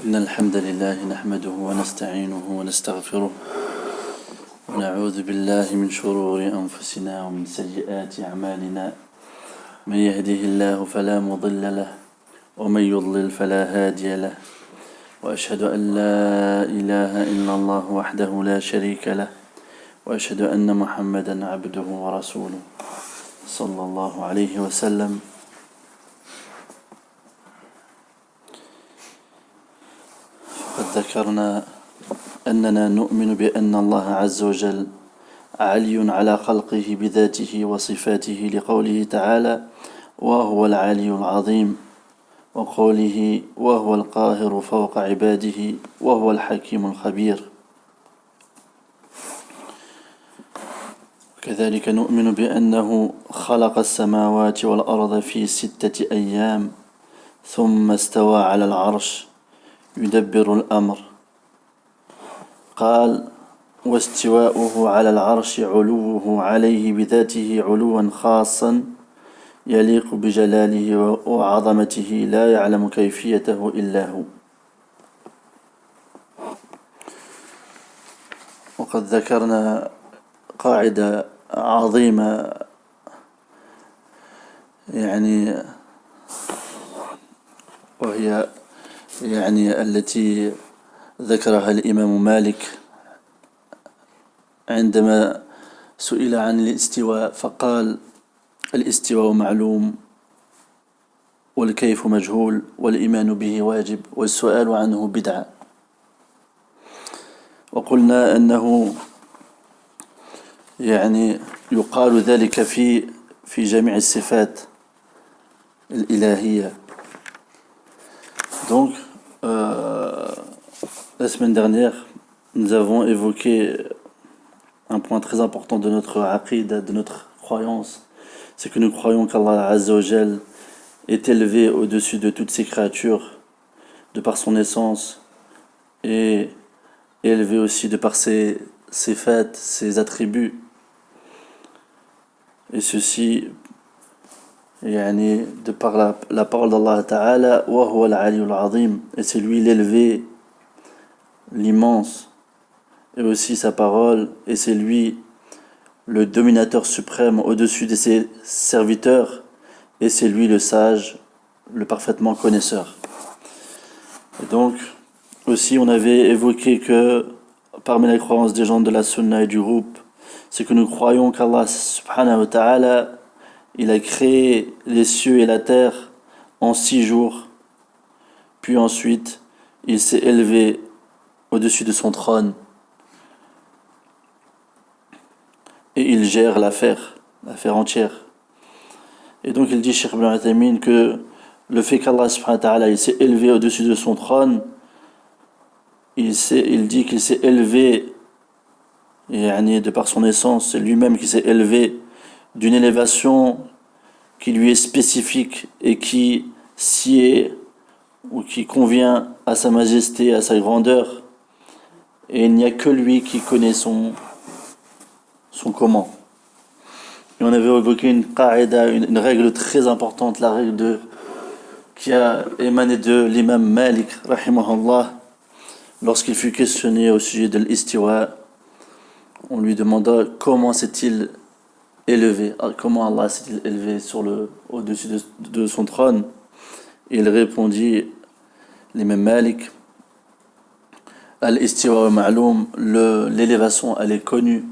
إن الحمد لله نحمده ونستعينه ونستغفره ونعوذ بالله من شرور أنفسنا ومن سيئات أعمالنا. من يهده الله فلا مضل له ومن يضلل فلا هادي له، وأشهد أن لا إله إلا الله وحده لا شريك له، وأشهد أن محمدا عبده ورسوله صلى الله عليه وسلم. قد ذكرنا أننا نؤمن بأن الله عز وجل عالي على خلقه بذاته وصفاته، لقوله تعالى: وهو العلي العظيم، وقوله: وهو القاهر فوق عباده، وهو الحكيم الخبير. كذلك نؤمن بأنه خلق السماوات والأرض في 6 أيام ثم استوى على العرش يدبر الأمر. قال: واستواؤه على العرش علوه عليه بذاته علوا خاصا يليق بجلاله وعظمته، لا يعلم كيفيته إلا هو. وقد ذكرنا قاعدة عظيمة وهي التي ذكرها الإمام مالك عندما سئل عن الاستواء، فقال: الاستواء معلوم، والكيف مجهول، والإيمان به واجب، والسؤال عنه بدعة. وقلنا أنه يقال ذلك في جميع الصفات الإلهية. Donc, la semaine dernière, nous avons évoqué un point très important de notre aqida, de notre croyance. C'est que nous croyons qu'Allah Azza wa Jal est élevé au-dessus de toutes ses créatures, de par son essence, et élevé aussi de par ses faits, ses attributs. Et ceci, de par la parole d'Allah Ta'ala, wa huwa al-'aliyyul 'azim, et c'est lui l'élevé, l'immense, et aussi sa parole, et c'est lui le dominateur suprême au-dessus de ses serviteurs, et c'est lui le sage, le parfaitement connaisseur. Et donc, aussi on avait évoqué que parmi les croyances des gens de la Sunna et du groupe, c'est que nous croyons qu'Allah subhanahu wa ta'ala, il a créé les cieux et la terre en 6 jours, puis ensuite il s'est élevé au-dessus de son trône et il gère l'affaire entière. Et donc il dit, Cheikh Ibn Uthaymin, que le fait qu'Allah subhanahu wa ta'ala il s'est élevé au-dessus de son trône, il dit qu'il s'est élevé de par son essence, c'est lui-même qui s'est élevé d'une élévation qui lui est spécifique et qui sied ou qui convient à sa majesté, à sa grandeur, et il n'y a que lui qui connaît son comment. Et on avait évoqué une qaïda, une règle très importante, la règle qui a émané de l'imam Malik rahimahullah, lorsqu'il fut questionné au sujet de l'istiwa. On lui demanda comment s'est-il élevé, comment Allah s'est-il élevé au-dessus de son trône. Et il répondit, l'imam Malik: al-istiwa ma'loum, l'élévation elle est connue,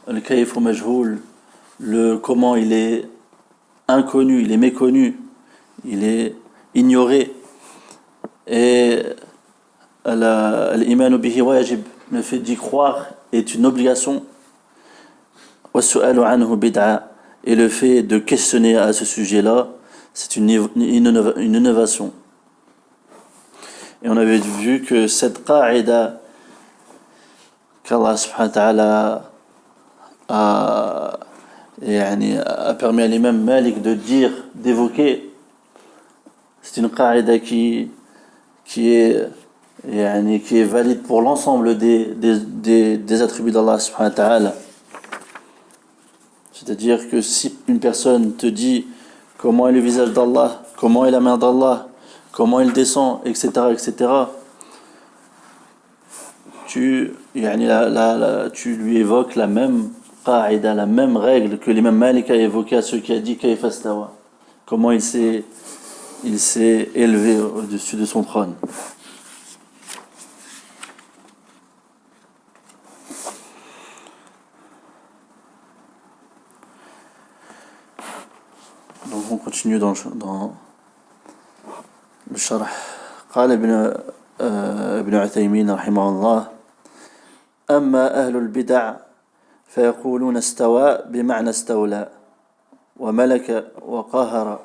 al-kayf majhoul, le comment il est inconnu, il est méconnu, il est ignoré, et al-imanu bihi wajib, le fait d'y croire est une obligation, et le fait de questionner à ce sujet-là, c'est une innovation. Et on avait vu que cette qa'ida qu'Allah subhanahu wa ta'ala a permis à l'imam Malik d'évoquer, c'est une qa'ida qui est valide pour l'ensemble des attributs d'Allah subhanahu wa ta'ala. C'est-à-dire que si une personne te dit comment est le visage d'Allah, comment est la main d'Allah, comment il descend, etc., etc., tu lui évoques la même qa'ida, la même règle que l'imam Malik a évoqué à ceux qui a dit kayfa stawa. Comment il s'est élevé au-dessus de son trône. Donc on continue dans le sharh. قال ابن عثيمين رحمه الله: أما أهل البدع فيقولون استوى بمعنى استولى وملك وقهر.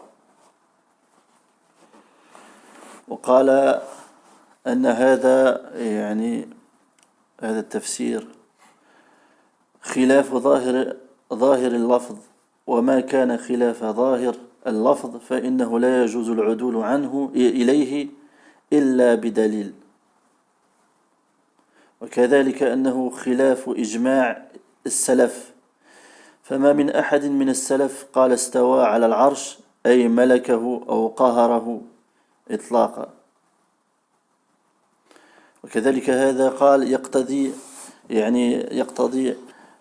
وقال أن هذا هذا التفسير خلاف ظاهر اللفظ، وما كان خلاف ظاهر اللفظ فإنه لا يجوز العدول عنه إليه إلا بدليل. وكذلك أنه خلاف إجماع السلف، فما من أحد من السلف قال استوى على العرش أي ملكه أو قهره إطلاقا. وكذلك هذا قال يقتضي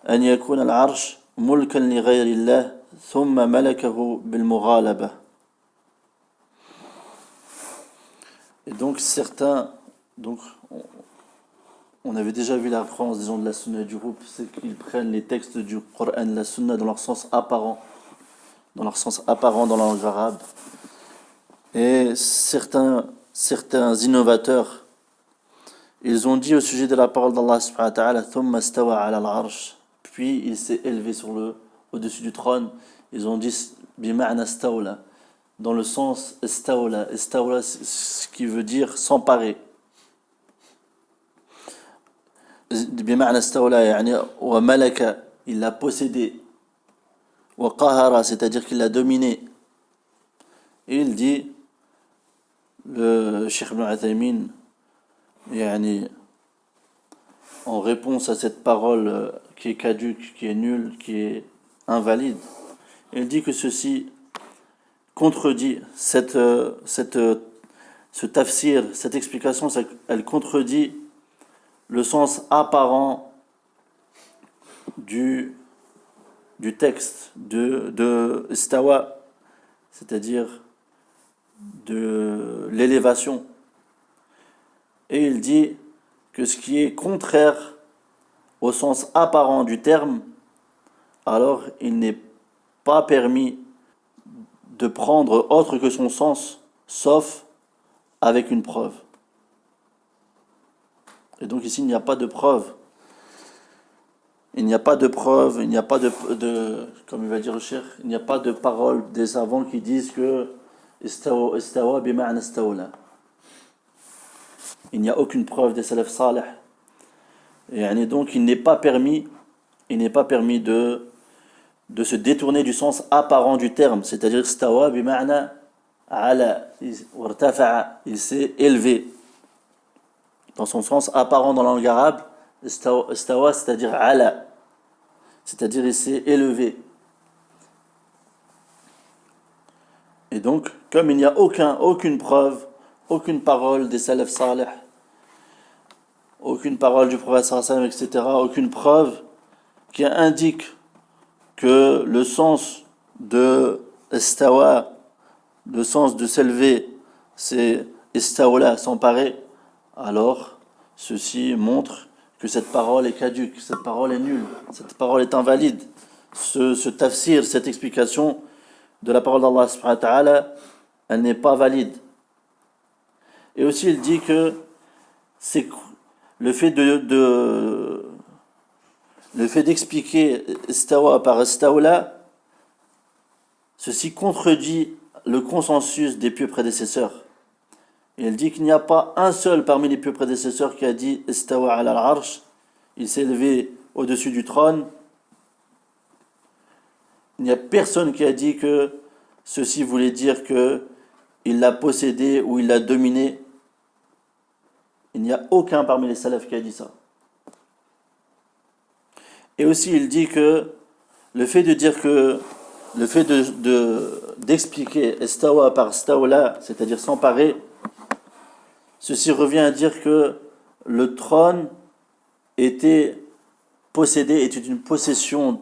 أن يكون العرش ملكا لغير الله ثم ملكه بالمغالبة. Et donc certains, on avait déjà vu la référence des gens de la sunna du groupe, c'est qu'ils prennent les textes du Coran, la sunna dans leur sens apparent, dans la langue arabe. Et certains innovateurs, ils ont dit au sujet de la parole d'Allah subhanahu wa ta'ala, thumma stawa ala al-arsh, puis il s'est élevé au-dessus du trône. Ils ont dit bima'na stawla, dans le sens istawla, ce qui veut dire s'emparer. Bima'na stawla, wa malaka, il l'a possédé, wa qahara, c'est-à-dire qu'il l'a dominé. Et il dit, le Cheikh Ibn Uthaymin, en réponse à cette parole qui est caduque, qui est nulle, qui est invalide, il dit que ceci contredit ce tafsir, cette explication, elle contredit le sens apparent du texte de istawa, c'est-à-dire de l'élévation. Et il dit que ce qui est contraire au sens apparent du terme, alors il n'est pas permis de prendre autre que son sens, sauf avec une preuve. Et donc ici, il n'y a pas de preuve. Il n'y a pas de preuve, il n'y a pas comme il va dire le cheikh, il n'y a pas de parole des savants qui disent que istawa bima'na istawla. Il n'y a aucune preuve des salaf salih. Et donc il n'est pas permis de se détourner du sens apparent du terme, c'est-à-dire istawa bima'na ala, wartafa'a, il s'est élevé. Dans son sens apparent dans la langue arabe, istawa, c'est-à-dire ala, c'est-à-dire il s'est élevé. Et donc, comme il n'y a aucune preuve, aucune parole des salaf salih, aucune parole du prophète sallallahu alayhi wa sallam, etc., aucune preuve qui indique que le sens de istawa, le sens de s'élever, c'est istawla, s'emparer, alors ceci montre que cette parole est caduque, cette parole est nulle, cette parole est invalide. Ce tafsir, cette explication de la parole d'Allah subhanahu wa ta'ala, elle n'est pas valide. Et aussi il dit que c'est le fait d'expliquer istawa par istawla, ceci contredit le consensus des pieux prédécesseurs. Et il dit qu'il n'y a pas un seul parmi les pieux prédécesseurs qui a dit istawa ala al-arsh, il s'est élevé au-dessus du trône. Il n'y a personne qui a dit que ceci voulait dire que il l'a possédé ou il l'a dominé. Il n'y a aucun parmi les salafs qui a dit ça. Et aussi il dit que le fait d'expliquer istawa par istawla, c'est-à-dire s'emparer, ceci revient à dire que le trône était une possession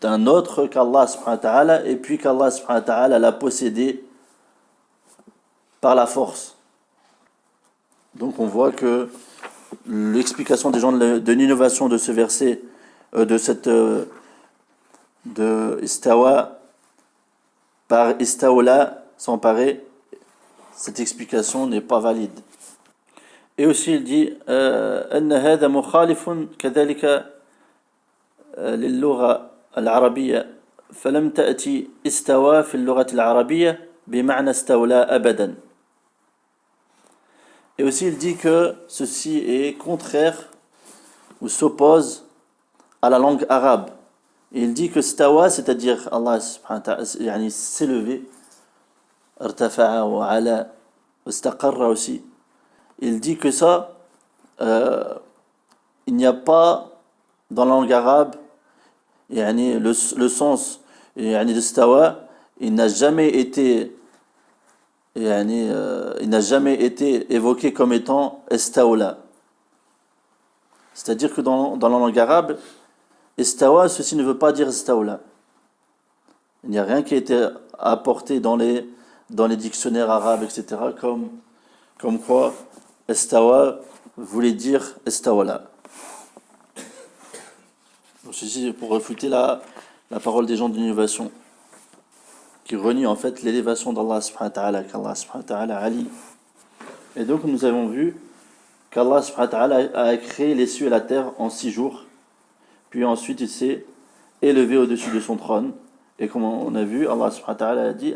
d'un autre qu'Allah subhanahu wa ta'ala, et puis qu'Allah subhanahu wa ta'ala l'a possédé par la force. Donc on voit que l'explication des gens de l'innovation de ce verset, de istawa par istawla, s'emparer, cette explication n'est pas valide. Et aussi il dit أن هذا مخالف كذلك للغة العربية فلم تأتي استوى في اللغة العربية بمعنى استولى أبدا. Et aussi il dit que ceci est contraire ou s'oppose à la langue arabe. Et il dit que stawa, c'est-à-dire Allah subhanahu wa ta'ala, yani s'élever, irtafa'a wa ala, istaqarra aussi. Il dit que ça, il n'y a pas dans la langue arabe, yani le sens yani de stawa, il n'a jamais été évoqué comme étant istawla. C'est-à-dire que dans la langue arabe, istawa, ceci ne veut pas dire istawla. Il n'y a rien qui a été apporté dans les dictionnaires arabes, etc., comme quoi istawa voulait dire istawla. Donc ceci pour réfuter la parole des gens de l'innovation, qui renie en fait l'élévation d'Allah subhanahu wa ta'ala, qu'Allah subhanahu wa ta'ala ali. Et donc nous avons vu qu'Allah subhanahu wa ta'ala a créé les cieux et la terre en 6 jours, puis ensuite il s'est élevé au-dessus de son trône, et comme on a vu, Allah subhanahu wa ta'ala a dit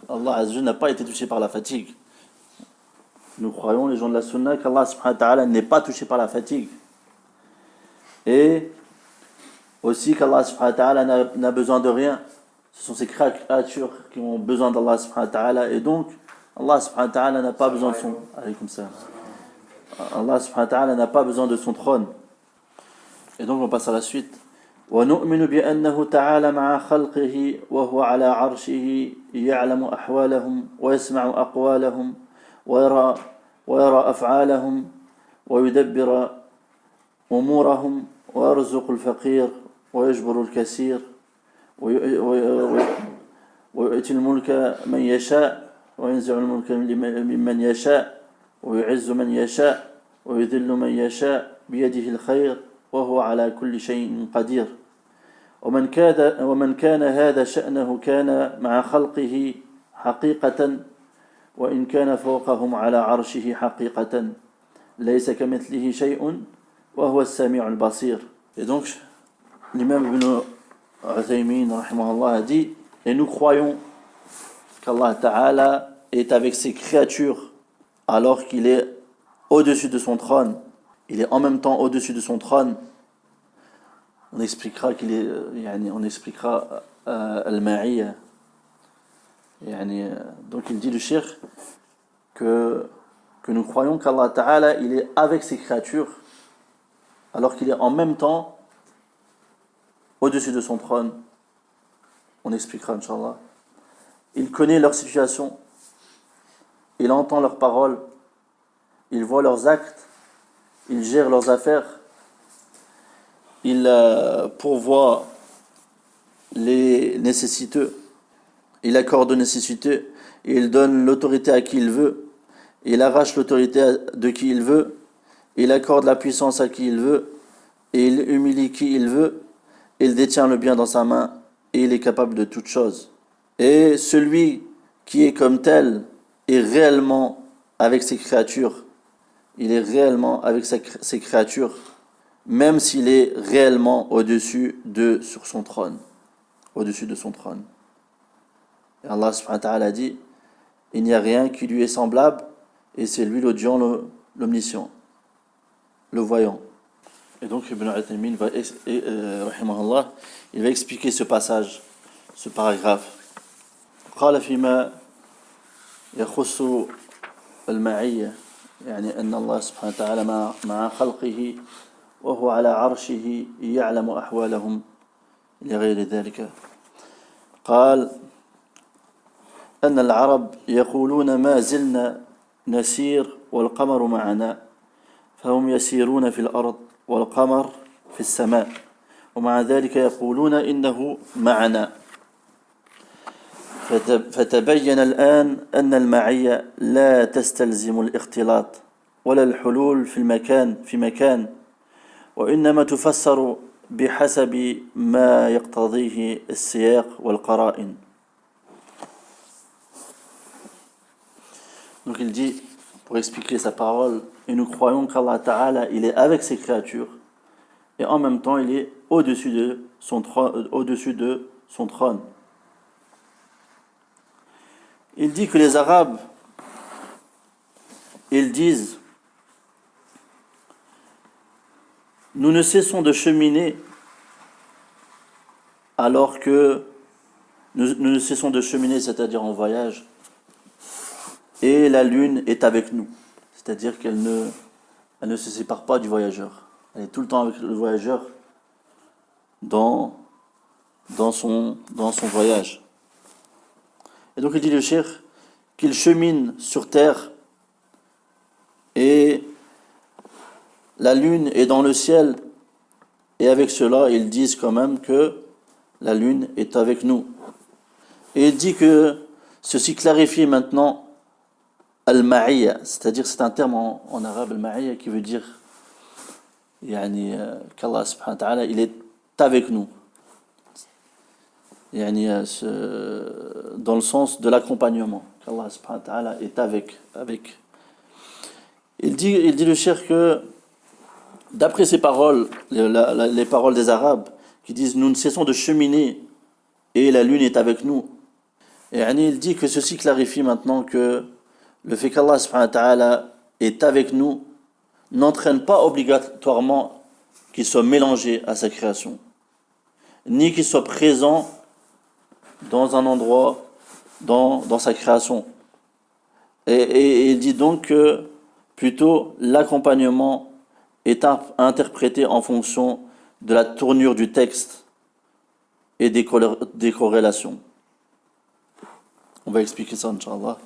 Allah azza n'a pas été touché par la fatigue. Nous croyons, les gens de la sunna, qu'Allah subhanahu wa ta'ala n'est pas touché par la fatigue, et aussi qu'Allah subhanahu wa ta'ala n'a besoin de rien. Ce sont ces créatures qui ont besoin d'Allah subhanahu wa ta'ala, et donc Allah subhanahu wa ta'ala n'a pas besoin de son Allah subhanahu wa ta'ala n'a pas besoin de son trône. Et donc on passe à la suite. وَنُؤْمِنُ بِأَنَّهُ تَعَالَى مَعَ خَلْقِهِ وَهُوَ عَلَى عَرْشِهِ يَعْلَمُ أَحْوَالَهُمْ وَيَسْمَعُ أَقْوَالَهُمْ وَيَرَى أَفْعَالَهُمْ وَيُدَبِّرُ أُمُورَهُمْ وَيَرْزُقُ الْفَقِيرَ وَيَجْبُرُ الْكَثِيرَ ويؤتي الملك من يشاء وينزع الملك ممن يشاء ويعز من يشاء ويذل من يشاء بيده الخير وهو على كل شيء قدير. ومن كان هذا شأنه كان مع خلقه حقيقة وإن كان فوقهم على عرشه حقيقة ليس كمثله شيء وهو السميع البصير. Et donc l'imam Ibn Uthaymin rahimahullah a dit, et nous croyons qu'Allah Ta'ala est avec ses créatures alors qu'il est au-dessus de son trône. Il est en même temps au-dessus de son trône. On expliquera qu'il est, al-ma'iyya. Donc il dit le cheikh que nous croyons qu'Allah Ta'ala il est avec ses créatures alors qu'il est en même temps au-dessus de son trône. On expliquera, Inch'Allah. Il connaît leur situation, il entend leurs paroles, il voit leurs actes, il gère leurs affaires, il pourvoit les nécessiteux, il accorde aux nécessiteux, il donne l'autorité à qui il veut, il arrache l'autorité de qui il veut, il accorde la puissance à qui il veut, et il humilie qui il veut, il détient le bien dans sa main, et il est capable de toutes choses. Et celui qui est comme tel est réellement avec ses créatures. Il est réellement avec ses créatures, même s'il est réellement sur son trône. Au-dessus de son trône. Et Allah subhanahu wa ta'ala a dit, il n'y a rien qui lui est semblable, et c'est lui l'audient, l'omniscient, le voyant. Et donc Ibn Uthaymin rahimahullah, il va expliquer ce passage, ce paragraphe. قال فيما يخص المعية يعني أن الله سبحانه وتعالى مع خلقه وهو على عرشه يعلم أحوالهم لغير ذلك. قال أن العرب يقولون ما زلنا نسير والقمر معنا فهم يسيرون في الأرض والقمر في السماء ومع ذلك يقولون إنه معنا. فتبين الآن أن المعية لا تستلزم الاختلاط ولا الحلول في مكان وإنما تفسر بحسب ما يقتضيه السياق والقرائن. Donc il dit, pour expliquer sa parole, et nous croyons qu'Allah Ta'ala, il est avec ses créatures, et en même temps il est au-dessus de son trône. Il dit que les Arabes, ils disent, nous ne cessons de cheminer alors que nous ne cessons de cheminer, c'est-à-dire en voyage, et la lune est avec nous, c'est-à-dire qu'elle ne se sépare pas du voyageur. Elle est tout le temps avec le voyageur dans son voyage. Et donc il dit le cheikh qu'il chemine sur terre et la lune est dans le ciel, et avec cela ils disent quand même que la lune est avec nous. Et il dit que ceci clarifie maintenant al-ma'iyya, c'est-à-dire c'est un terme en arabe al-ma'iyya qui veut dire qu'Allah subhanahu wa ta'ala il est avec nous, dans le sens de l'accompagnement, qu'Allah subhanahu wa ta'ala est avec. Il dit le cheikh que d'après ces paroles, les paroles des Arabes qui disent nous ne cessons de cheminer et la lune est avec nous, et il dit que ceci clarifie maintenant que le fait qu'Allah subhanahu wa ta'ala est avec nous n'entraîne pas obligatoirement qu'il soit mélangé à sa création, ni qu'il soit présent dans un endroit dans sa création. Et il dit donc que plutôt l'accompagnement est interprété en fonction de la tournure du texte et des corrélations. On va expliquer ça, Inch'Allah.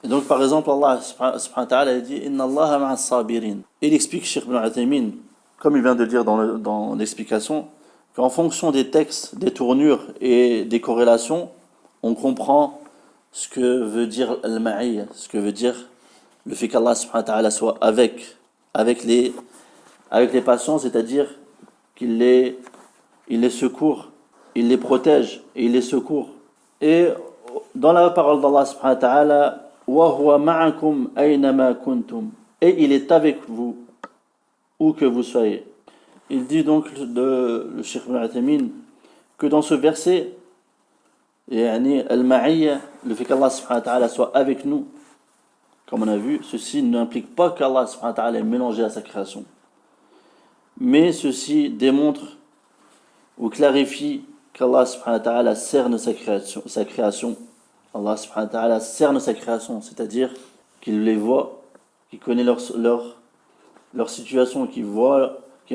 Et donc, par exemple, Allah subhanahu wa ta'ala dit Inna Allah ma'as sabirin. Il explique, Cheikh Ibn Uthaymin, comme il vient de le dire dans l'explication, qu'en fonction des textes, des tournures et des corrélations, on comprend ce que veut dire al-ma'iyya, ce que veut dire le fait qu'Allah subhanahu wa ta'ala soit avec les patients, c'est-à-dire qu'il les secourt, il les protège et il les secourt. Et dans la parole d'Allah subhanahu wa ta'ala, wa huwa ma'akum aynama kuntum, et il est avec vous où que vous soyez. Il dit donc le Cheikh Ibn Uthaymin que dans ce verset, al-ma'iyya, le fait qu'Allah subhanahu wa ta'ala soit avec nous, comme on a vu, ceci n'implique pas qu'Allah subhanahu wa ta'ala est mélangé à sa création, mais ceci démontre ou clarifie qu'Allah subhanahu wa ta'ala cerne sa création. Allah subhanahu wa ta'ala cerne sa création, c'est-à-dire qu'il les voit, qu'il connaît leur situation, qu'il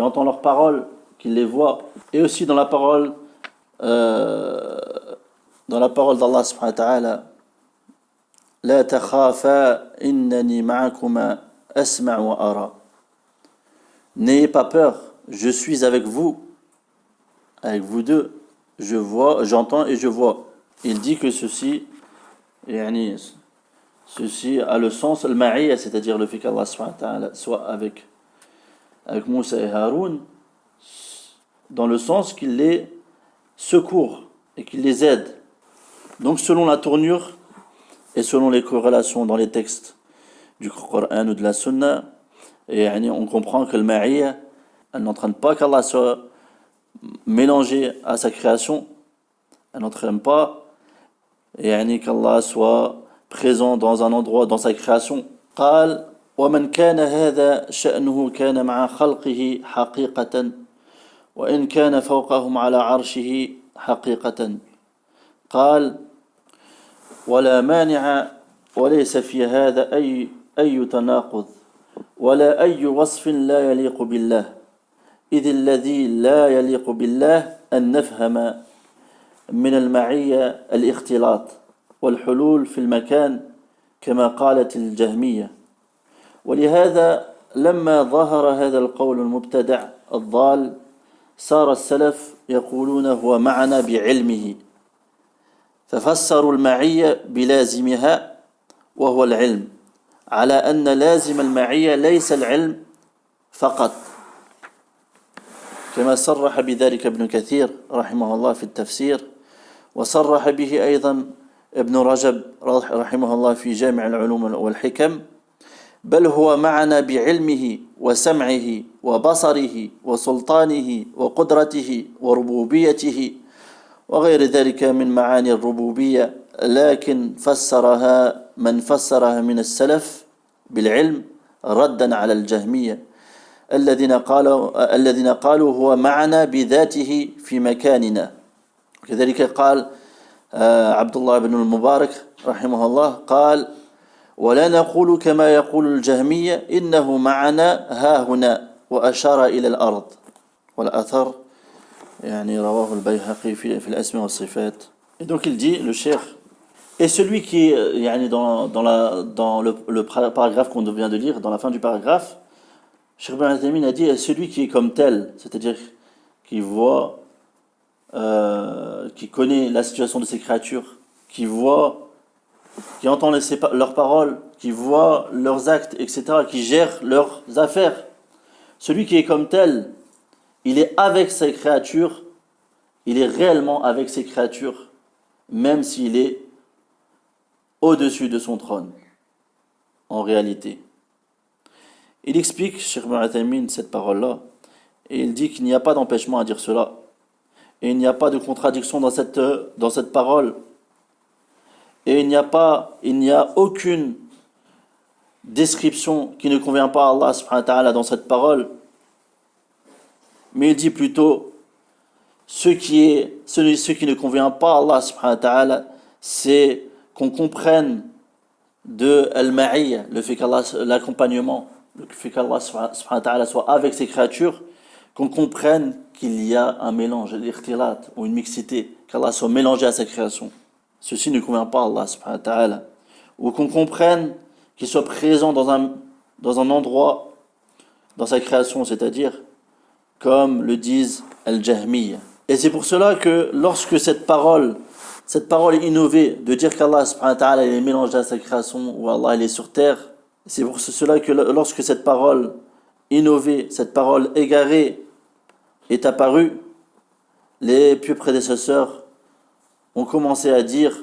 entend leurs paroles, qu'il les voit. Et aussi dans la parole d'Allah subhanahu wa ta'ala, La takhafa innani ma'akuma asma' wa ara. N'ayez pas peur, je suis avec vous deux, je vois, j'entends et je vois. Il dit que ceci a le sens al-ma'iyya, c'est-à-dire le fait qu'Allah subhanahu wa ta'ala soit avec Moussa et Haroun, dans le sens qu'il les secourt et qu'il les aide. Donc selon la tournure et selon les corrélations dans les textes du Coran ou de la Sunna, on comprend que le ma'iyya, elle n'entraîne pas qu'Allah soit mélangé à sa création, elle n'entraîne pas qu'Allah soit présent dans un endroit dans sa création. قال ومن كان هذا شأنه كان مع خلقه حقيقة وإن كان فوقهم على عرشه حقيقة. قال ولا مانع وليس في هذا أي تناقض ولا أي وصف لا يليق بالله إذ الذي لا يليق بالله أن نفهم من المعية الاختلاط والحلول في المكان كما قالت الجهمية ولهذا لما ظهر هذا القول المبتدع الضال صار السلف يقولون هو معنا بعلمه ففسروا المعية بلازمها وهو العلم على أن لازم المعية ليس العلم فقط كما صرح بذلك ابن كثير رحمه الله في التفسير وصرح به أيضا ابن رجب رحمه الله في جامع العلوم والحكم بل هو معنا بعلمه وسمعه وبصره وسلطانه وقدرته وربوبيته وغير ذلك من معاني الربوبية لكن فسرها من فسرها من السلف بالعلم ردا على الجهمية الذين قالوا هو معنا بذاته في مكاننا كذلك قال عبد الله بن المبارك رحمه الله قال ولا نقول كما يقول الجهمية إنه معنا ها هنا وأشار إلى الأرض والأثر يعني رواه البيهقي في الأسماء والصفات. Et donc il dit, le cheikh, et celui qui يعني dans le paragraphe qu'on vient de lire, dans la fin du paragraphe, Cheikh Ibn Uthaymin a dit, et celui qui est comme tel, c'est-à-dire qui voit, qui connaît la situation de ces créatures, qui voit, qui entend leurs paroles, qui voit leurs actes, etc., qui gère leurs affaires. Celui qui est comme tel, il est avec ces créatures, il est réellement avec ces créatures, même s'il est au-dessus de son trône, en réalité. Il explique, Cheikh Ibn Uthaymin, cette parole-là, et il dit qu'il n'y a pas d'empêchement à dire cela, et il n'y a pas de contradiction dans cette parole, et il n'y a aucune description qui ne convient pas à Allah subhanahu wa ta'ala dans cette parole, mais il dit plutôt ce qui ne convient pas à Allah subhanahu wa ta'ala, c'est qu'on comprenne de al-ma'iyya, le fait qu'Allah, l'accompagnement, le fait qu'Allah subhanahu wa ta'ala soit avec ses créatures, qu'on comprenne qu'il y a un mélange, l'irtilat, ou une mixité, qu'Allah soit mélangé à sa création. Ceci ne convient pas à Allah subhanahu wa ta'ala. Ou qu'on comprenne qu'il soit présent dans un endroit, dans sa création, c'est-à-dire, comme le disent Al-Jahmiyya. Et c'est pour cela que lorsque cette parole est innovée, de dire qu'Allah subhanahu wa ta'ala est mélangé à sa création, ou Allah il est sur terre, c'est pour cela que lorsque cette parole innovée, cette parole égarée est apparue, les pieux prédécesseurs ont commencé à dire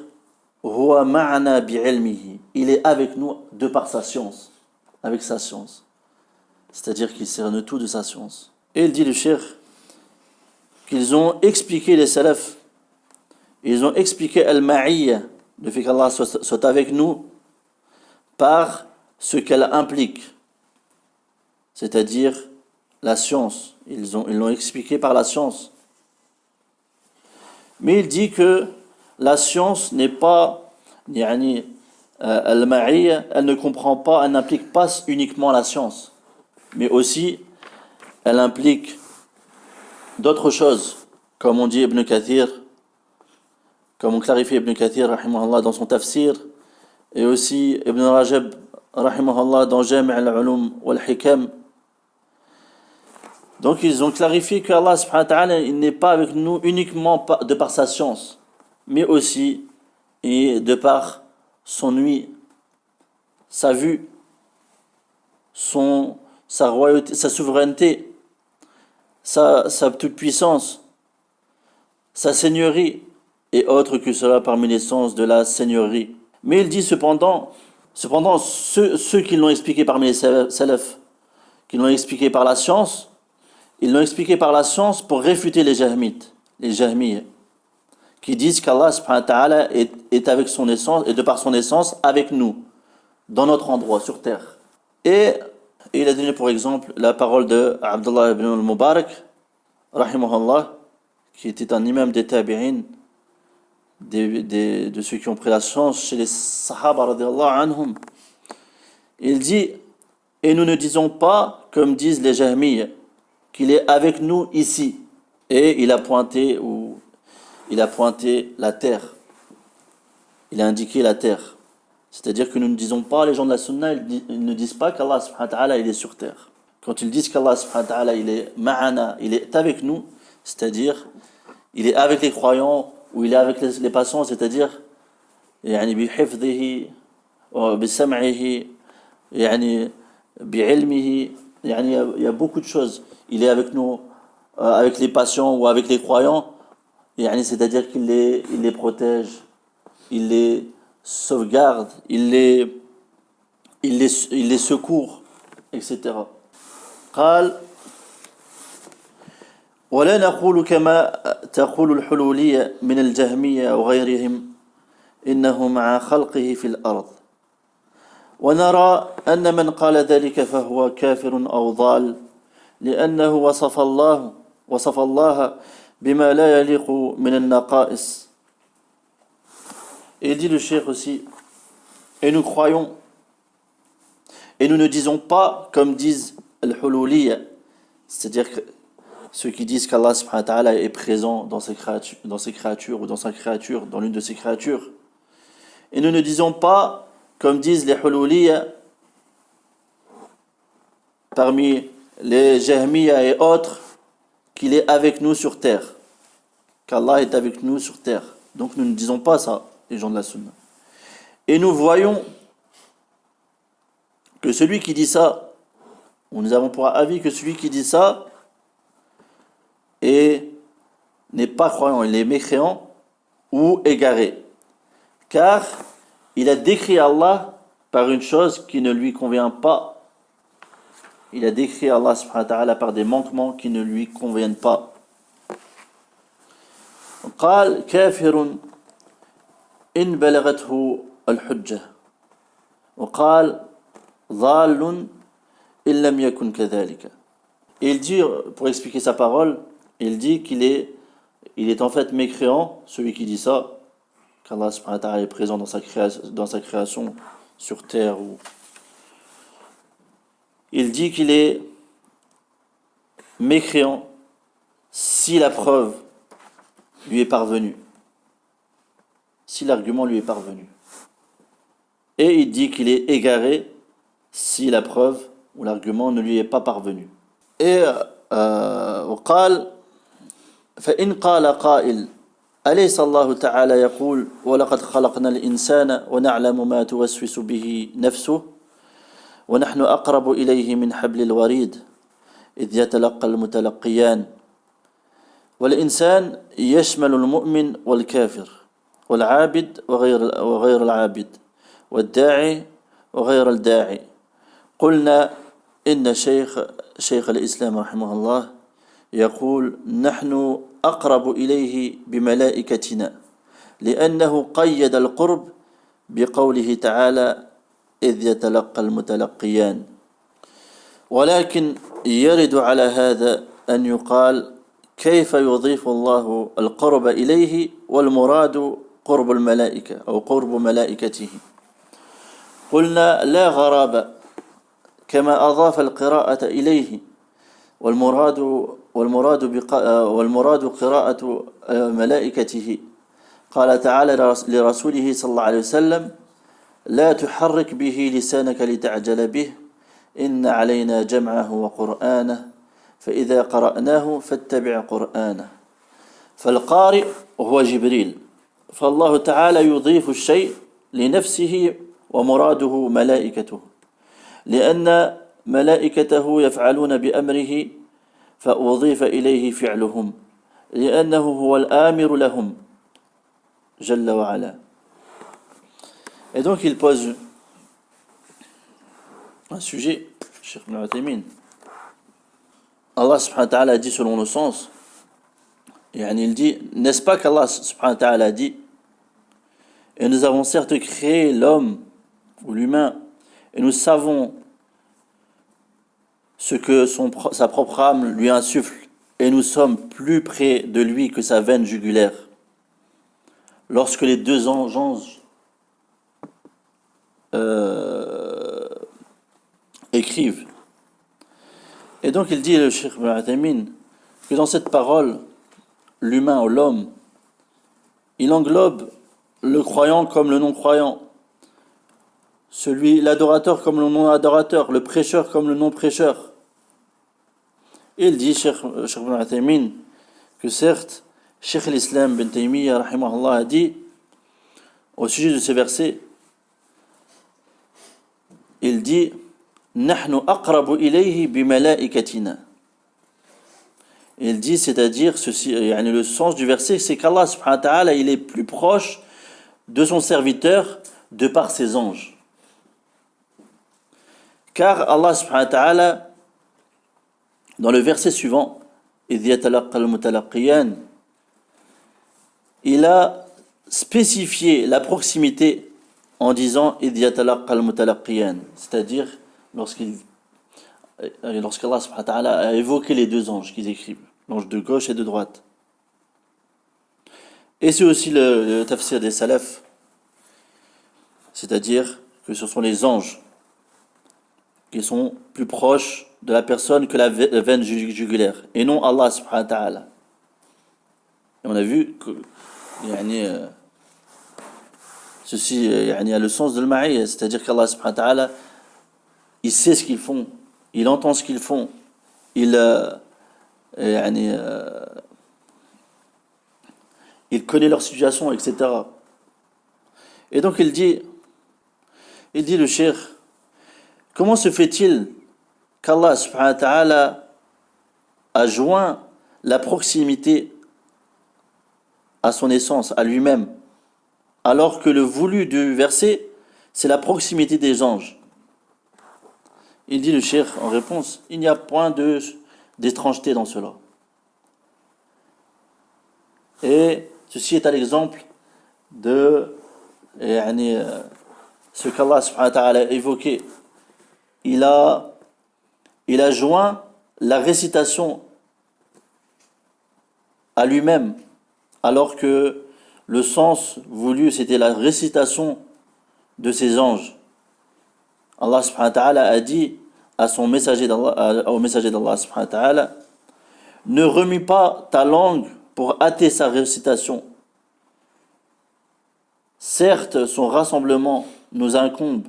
Huwa ma'ana bi'ilmihi, il est avec nous de par sa science, avec sa science. C'est-à-dire qu'il cerne tout de sa science. Et il dit le cheikh qu'ils ont expliqué les salafs, ils ont expliqué al-ma'iyya, le fait qu'Allah soit avec nous, par ce qu'elle implique, c'est-à-dire la science. Ils l'ont expliqué par la science. Mais il dit que la science n'est pas, al-ma'iyya, elle ne comprend pas, elle n'implique pas uniquement la science, mais aussi elle implique d'autres choses, comme on dit Ibn Kathir, comme on clarifie Ibn Kathir rahimahullah dans son tafsir, et aussi Ibn Rajab rahimahullah dans Jami' al-Ulum wal-Hikam. Donc ils ont clarifié que Allah subhanahu wa ta'ala, il n'est pas avec nous uniquement de par sa science, mais aussi et de par son ouïe, sa vue, sa royauté, sa souveraineté, sa toute-puissance, sa seigneurie et autres que cela parmi les sens de la seigneurie. Mais il dit cependant ceux qui l'ont expliqué parmi les salafs, qui l'ont expliqué par la science, ils l'ont expliqué par la science pour réfuter les jahmiyyah, qui disent qu'Allah subhanahu wa ta'ala est avec son essence et de par son essence avec nous, dans notre endroit, sur terre. Et il a donné pour exemple la parole de Abdullah ibn al-Mubarak, rahimahullah, qui était un imam des tabi'in, de ceux qui ont pris la science chez les sahaba radiyallahu anhum. Il dit, et nous ne disons pas, comme disent les jahmiyyah, qu'il est avec nous ici. Et il a pointé la terre. Il a indiqué la terre. C'est-à-dire que nous ne disons pas, les gens de la sunna, ils ne disent pas qu'Allah subhanahu wa ta'ala il est sur terre. Quand ils disent qu'Allah subhanahu wa ta'ala il est ma'ana, il est avec nous, c'est-à-dire il est avec les croyants ou il est avec les patients, c'est-à-dire يعني بحفظه وبسمعه يعني بعلمه يعني il y a beaucoup de choses. Il est avec nous, avec les patients ou avec les croyants, يعني c'est-à-dire il les protège, il les sauvegarde, il les secourt, etc. قال ولا نقول كما تقول الحلولية من الجهمية وغيرهم إنه مع خلقه في الأرض ونرى أن من قال ذلك فهو كافر أو ضال لأنه وصف الله بما لا يليق من النقائص. Et dit le cheikh aussi, et nous croyons, et nous ne disons pas comme disent al-hululiyya, c'est-à-dire que ceux qui disent qu'Allah subhanahu wa ta'ala est présent dans ses créatures ou dans sa créature, dans l'une de ses créatures. Et nous ne disons pas, comme disent les hululiyya, parmi les jahmiyya et autres, qu'il est avec nous sur terre, qu'Allah est avec nous sur terre. Donc nous ne disons pas ça, les gens de la sunna. Et nous voyons que celui qui dit ça, ou nous avons pour avis que celui qui dit ça n'est pas croyant, il est mécréant ou égaré. Car il a décrit Allah par une chose qui ne lui convient pas. Il a décrit Allah subhanahu wa ta'ala par des manquements qui ne lui conviennent pas. قال كافر إن بلغته الحجة وقال ضال إن لم يكن كذلك. Et il dit, pour expliquer sa parole, il dit qu'il est en fait mécréant, celui qui dit ça, qu'Allah subhanahu wa ta'ala est présent dans sa création sur terre. Il dit qu'il est mécréant si la preuve lui est parvenue, si l'argument lui est parvenu. Et il dit qu'il est égaré si la preuve ou l'argument ne lui est pas parvenu. Et وقال فإن قال قائل أليس الله تعالى يقول ولقد خلقنا الإنسان ونعلم ما توسوس به نفسه ونحن أقرب إليه من حبل الوريد إذ يتلقى المتلقيان والإنسان يشمل المؤمن والكافر والعابد وغير العابد والداعي وغير الداعي. قلنا إن شيخ الإسلام رحمه الله يقول نحن أقرب إليه بملائكتنا لأنه قيد القرب بقوله تعالى إذ يتلقى المتلقيان. ولكن يرد على هذا أن يقال كيف يضيف الله القرب إليه والمراد قرب الملائكة أو قرب ملائكته. قلنا لا غرابة كما أضاف القراءة إليه والمراد قراءة ملائكته. قال تعالى لرسوله صلى الله عليه وسلم لا تحرك به لسانك لتعجل به إن علينا جمعه وقرآنه فإذا قرأناه فاتبع قرآنه. فالقارئ هو جبريل، فالله تعالى يضيف الشيء لنفسه ومراده ملائكته لأن ملائكته يفعلون بأمره فأضيف إليه فعلهم لأنه هو الآمر لهم جل وعلا. Et donc il pose un sujet, Cheikh Ibn Uthaymin. Allah subhanahu wa ta'ala a dit selon le sens, il dit, n'est-ce pas qu'Allah subhanahu wa ta'ala a dit, et nous avons certes créé l'homme ou l'humain, et nous savons ce que sa propre âme lui insuffle, et nous sommes plus près de lui que sa veine jugulaire. Lorsque les deux anges écrivent. Et donc il dit, le Cheikh Ibn Uthaymin, que dans cette parole, l'humain ou l'homme, il englobe le croyant comme le non-croyant, l'adorateur comme le non-adorateur, le prêcheur comme le non-prêcheur. Et il dit, Cheikh Ibn Uthaymin, que certes, Cheikh l'Islam Ben Taymiyyah, rahimahullah, a dit, au sujet de ces versets, il dit, Nahnu aqrabu ilayhi bimalaikatina. Il dit, c'est-à-dire, ceci, le sens du verset, c'est qu'Allah subhanahu wa ta'ala, il est plus proche de son serviteur de par ses anges. Car Allah subhanahu wa ta'ala, dans le verset suivant, إِذْ يَتَلَقَّى الْمُتَلَقِّيَانِ, il a spécifié la proximité en disant إِذْ يَتَلَقَّى الْمُتَلَقِّيَانِ, c'est-à-dire lorsqu'Allah subhanahu wa ta'ala a évoqué les deux anges qu'ils écrivent, l'ange de gauche et de droite. Et c'est aussi le tafsir des salafs, c'est-à-dire que ce sont les anges qui sont plus proches de la personne que la veine jugulaire, et non Allah subhanahu wa ta'ala. Et on a vu que ceci a le sens de l'maïa, c'est-à-dire qu'Allah subhanahu wa ta'ala, il sait ce qu'ils font, il entend ce qu'ils font, il connaît leur situation, etc. Et donc il dit le cheikh, comment se fait-il qu'Allah subhanahu wa ta'ala a joint la proximité à son essence, à lui-même, alors que le voulu du verset, c'est la proximité des anges. Il dit le cheikh en réponse, il n'y a point d'étrangeté dans cela. Et ceci est à l'exemple de ce qu'Allah subhanahu wa ta'ala a évoqué. Il a joint la récitation à lui-même, alors que le sens voulu, c'était la récitation de ses anges. Allah subhanahu wa ta'ala a dit à son messager d'Allah, au messager d'Allah subhanahu wa ta'ala, ne remue pas ta langue pour hâter sa récitation. Certes, son rassemblement nous incombe,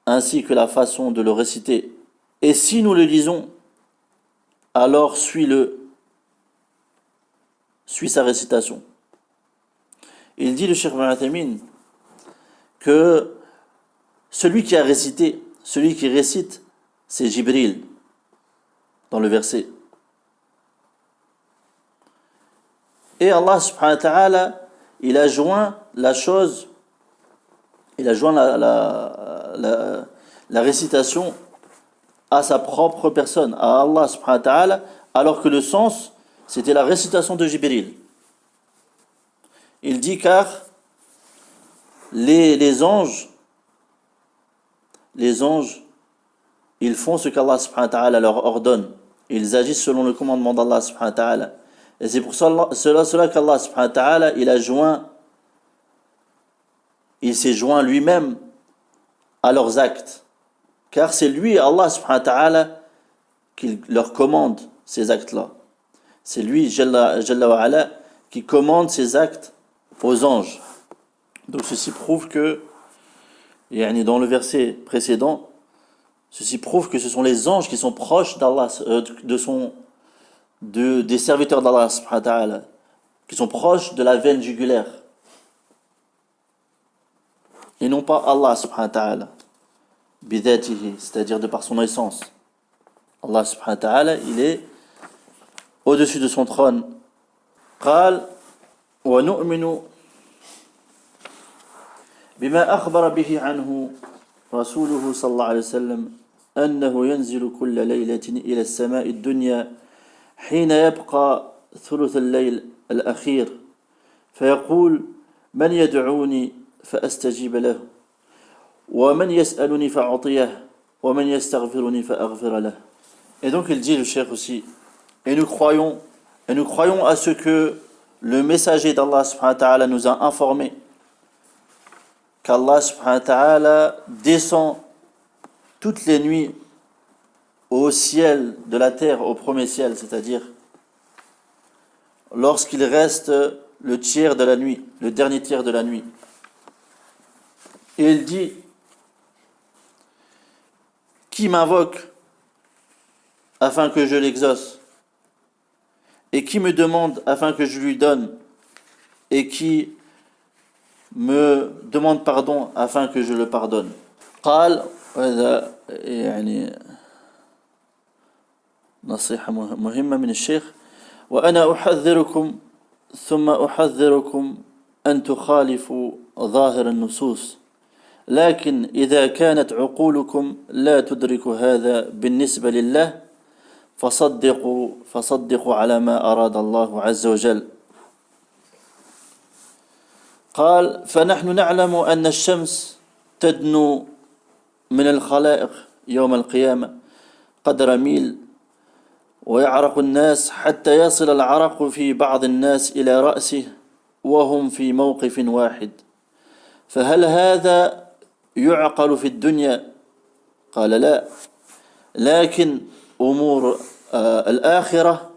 ainsi que la façon de le réciter. Et si nous le lisons, alors suis sa récitation. Il dit le Cheikh Ibn Uthaymin que celui qui récite, c'est Jibril dans le verset. Et Allah subhanahu wa ta'ala, il a joint la récitation à sa propre personne, à Allah subhanahu wa ta'ala, alors que le sens, c'était la récitation de Jibril. Il dit car les anges, ils font ce qu'Allah subhanahu wa ta'ala leur ordonne. Ils agissent selon le commandement d'Allah subhanahu wa ta'ala. Et c'est pour cela qu'Allah subhanahu wa ta'ala, il s'est joint lui-même à leurs actes. Car c'est lui, Allah subhanahu wa ta'ala, qui leur commande ces actes-là. C'est lui, Jalla wa ala, qui commande ces actes aux anges. Donc ceci prouve que, dans le verset précédent, ceci prouve que ce sont les anges qui sont proches d'Allah, des serviteurs d'Allah subhanahu wa ta'ala, qui sont proches de la veine jugulaire. Et non pas Allah subhanahu wa ta'ala, bidatihi, c'est-à-dire de par son essence. Allah subhanahu wa ta'ala, il est au-dessus de son trône. قال ونؤمن بما أخبر به عنه رسوله صلى الله عليه وسلم أنه ينزل كل ليلة إلى السماء الدنيا حين يبقى ثلث الليل الأخير فيقول من يدعوني فأستجيب له ومن يسألني فأعطيه ومن يستغفرني فأغفر له. Et donc il dit le cheikh aussi, et nous croyons à ce que le messager d'Allah subhanahu wa ta'ala nous a informé, qu'Allah subhanahu wa ta'ala descend toutes les nuits au ciel de la terre, au premier ciel, c'est-à-dire lorsqu'il reste le tiers de la nuit, le dernier tiers de la nuit. Et il dit qui m'invoque afin que je l'exauce, et qui me demande afin que je lui donne, et qui me demande pardon afin que je le pardonne. قال وهذا يعني نصيحة مهمة من الشيخ وأنا أحذركم ثم أحذركم أن تخالفوا ظاهر النصوص لكن إذا كانت عقولكم لا تدرك هذا بالنسبة لله فصدقوا على ما أراد الله عز وجل. قال فنحن نعلم أن الشمس تدنو من الخلائق يوم القيامة قدر ميل ويعرق الناس حتى يصل العرق في بعض الناس إلى رأسه وهم في موقف واحد فهل هذا يعقل في الدنيا؟ قال لا لكن أمور الآخرة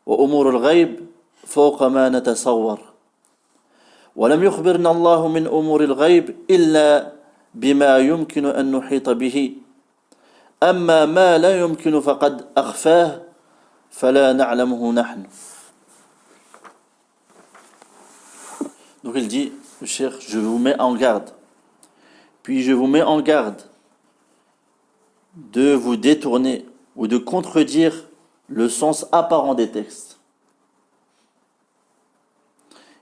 وأمور الغيب فوق ما نتصور ولم يخبرنا الله من أمور الغيب إلا بما يمكن أن نحيط به أما ما لا يمكن فقد أخفاه فلا نعلمه نحن. Donc il dit, le cheikh, je vous mets en garde, puis je vous mets en garde de vous détourner ou de contredire le sens apparent des textes.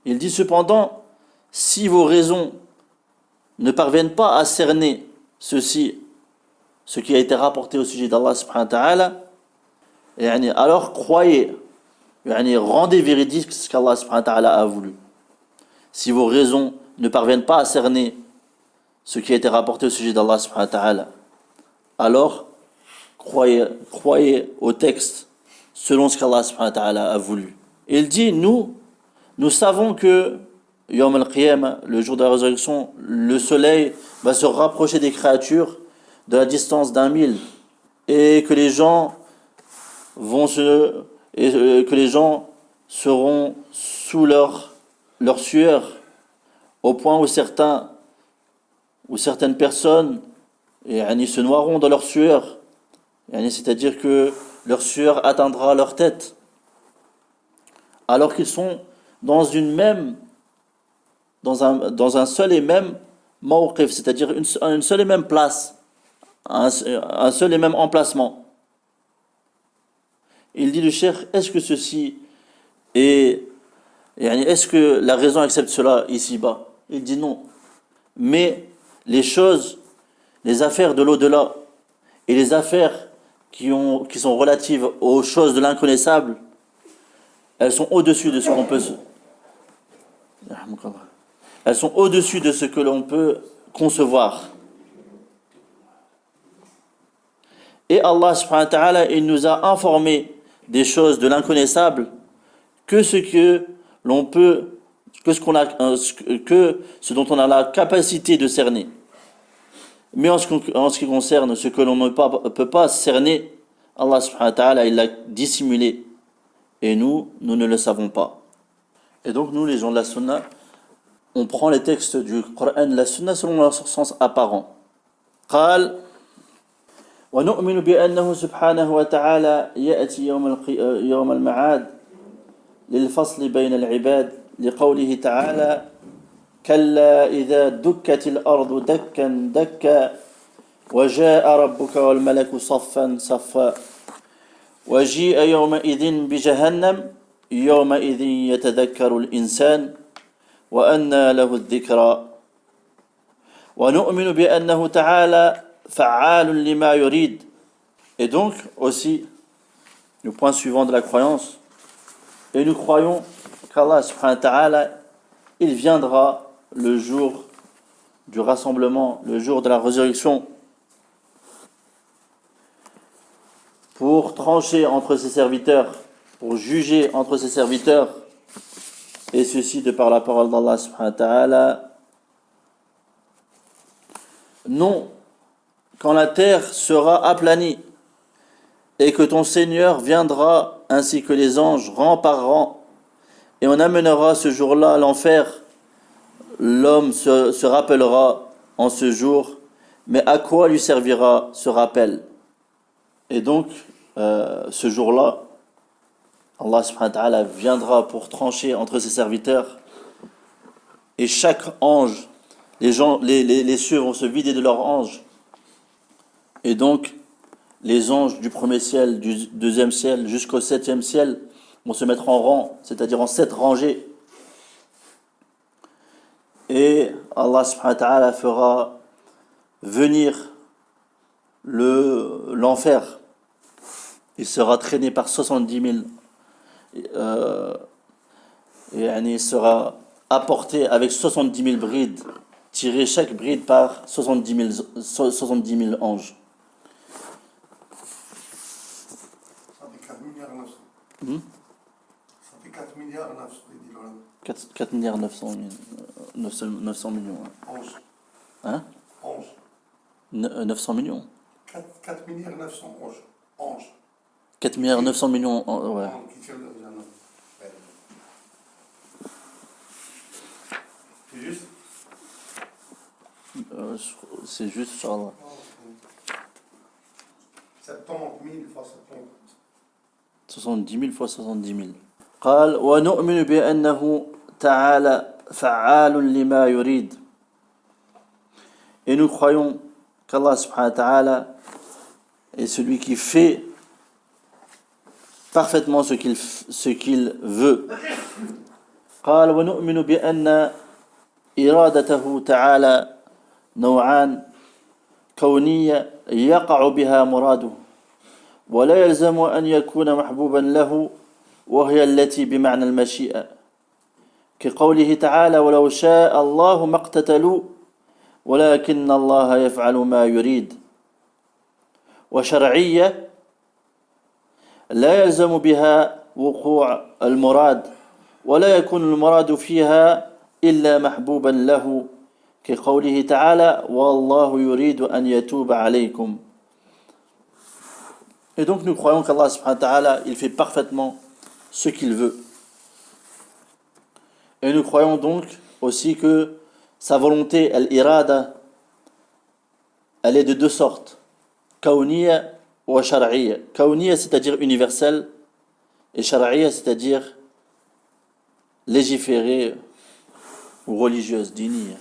Il dit cependant, si vos raisons ne parviennent pas à cerner ceci, ce qui a été rapporté au sujet d'Allah subhanahu wa ta'ala, alors croyez, rendez véridique ce qu'Allah subhanahu wa ta'ala a voulu. Si vos raisons ne parviennent pas à cerner ce qui a été rapporté au sujet d'Allah subhanahu wa ta'ala, alors croyez au texte selon ce qu'Allah subhanahu wa ta'ala a voulu. Il dit, nous savons que Yawm al-Qiyamah, le jour de la résurrection, le soleil va se rapprocher des créatures de la distance d'1 mille et que les gens seront sous leur sueur au point où certaines personnes se noieront dans leur sueur, c'est-à-dire que leur sueur atteindra leur tête alors qu'ils sont dans un seul et même mawqif, c'est-à-dire une seule et même place, un seul et même emplacement. Il dit le cheikh, est-ce que ceci est, est-ce que la raison accepte cela ici-bas? Il dit non. Mais les choses, les affaires de l'au-delà et les affaires qui sont relatives aux choses de l'inconnaissable, elles sont au-dessus de ce qu'on peut Elles sont au-dessus de ce que l'on peut concevoir. Et Allah subhanahu wa ta'ala, il nous a informé des choses de l'inconnaissable que ce dont on a la capacité de cerner. Mais en ce qui concerne ce que l'on ne peut pas cerner, Allah subhanahu wa ta'ala, il l'a dissimulé. Et nous ne le savons pas. Et donc nous, les gens de la sunna, on prend les textes du Coran et de la sunna selon leur sens apparent. قال ونؤمن بأنه سبحانه وتعالى يأتي يوم المعاد للفصل بين العباد لقوله تعالى كلا إذا دكت الأرض دكا دكا وجاء ربك والملك صفا صفا وجيء يومئذ بجهنم يومئذ يتذكر الإنسان وأنى له الذكرى ونؤمن بأنه تعالى فعال لما يريد. Et donc aussi le point suivant de la croyance, et nous croyons qu'Allah subhanahu wa ta'ala, il viendra le jour du rassemblement, le jour de la résurrection, pour trancher entre ses serviteurs, pour juger entre ses serviteurs, et ceci de par la parole d'Allah subhanahu wa ta'ala. Non, quand la terre sera aplanie et que ton Seigneur viendra ainsi que les anges rang par rang et on amènera ce jour-là à l'enfer, l'homme se rappellera en ce jour, mais à quoi lui servira ce rappel? Et donc, ce jour-là, Allah subhanahu wa ta'ala viendra pour trancher entre ses serviteurs et chaque ange, les cieux vont se vider de leurs anges. Et donc, les anges du premier ciel, du deuxième ciel, jusqu'au septième ciel vont se mettre en rang, c'est-à-dire en 7 rangées. Et Allah subhanahu wa ta'ala fera venir l'enfer. Il sera traîné par 70 000. Et il sera apporté avec 70 000 brides, tiré chaque bride par 70 000 anges. Ça fait 4 milliards 900. Ça fait 4 milliards 900, il dit le 4 milliards 900 millions. 11. Hein 11. 900 millions. 4 milliards 900 anges. 4 milliards 900 millions, ouais. Qui tirent le jannah. C'est juste C'est juste, Inch'Allah. 70 000 fois 70. 70 000 fois 70 000. قال ونؤمن بأنه تعالى فعال لما يريد. Et nous croyons qu'Allah subhanahu wa ta'ala est celui qui fait parfaitement ce qu'il veut. قال ونؤمن بأن إرادته تعالى نوعان كونية يقع بها مراده ولا يلزم أن يكون محبوبا له وهي التي بمعنى المشيئة كقوله تعالى ولو شاء الله ما اقتتلوا ولكن الله يفعل ما يريد وشرعية لا يلزم بها وقوع المراد ولا يكون المراد فيها إلا محبوبا له كقوله تعالى والله يريد أن يتوب عليكم. Et donc nous croyons qu'Allah subhanahu wa ta'ala il fait parfaitement ce qu'il veut. Et nous croyons donc aussi que sa volonté, al-irada, elle est de deux sortes. Kawniyya ou shar'iyya. Kawniyya c'est-à-dire universelle et shar'iyya c'est-à-dire légiférée ou religieuse, diniyya.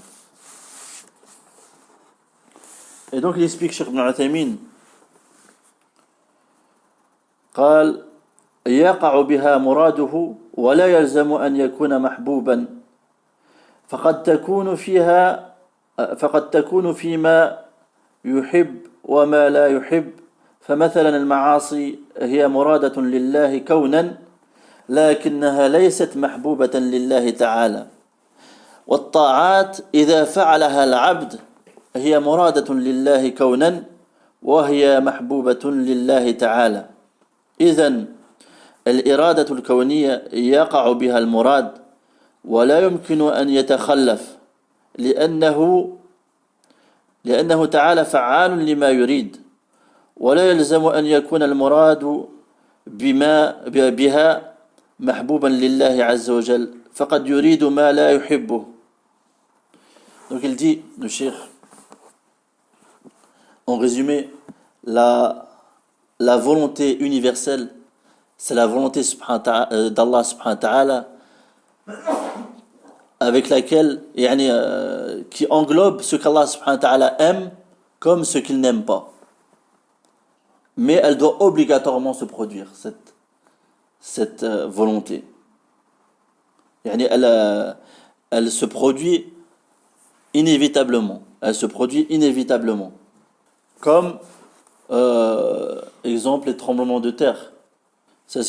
Et donc il explique Cheikh Ibn Uthaymin قال يقع بها مراده ولا يلزم أن يكون محبوبا فقد تكون فيما يحب وما لا يحب فمثلا المعاصي هي مرادة لله كونا لكنها ليست محبوبة لله تعالى والطاعات إذا فعلها العبد هي مرادة لله كونا وهي محبوبة لله تعالى إذن الإرادة الكونية يقع بها المراد ولا يمكن أن يتخلف لأنه تعالى فعال لما يريد ولا يلزم أن يكون المراد بها محبوبا لله عز وجل فقد يريد ما لا يحبه. Donc il dit, le cheikh, en résumé, la volonté universelle, c'est la volonté d'Allah subhanahu wa ta'ala avec laquelle, qui englobe ce qu'Allah subhanahu wa ta'ala aime comme ce qu'il n'aime pas. Mais elle doit obligatoirement se produire, cette volonté. Elle se produit inévitablement. Elle se produit inévitablement. Comme, exemple, les tremblements de terre. Ça,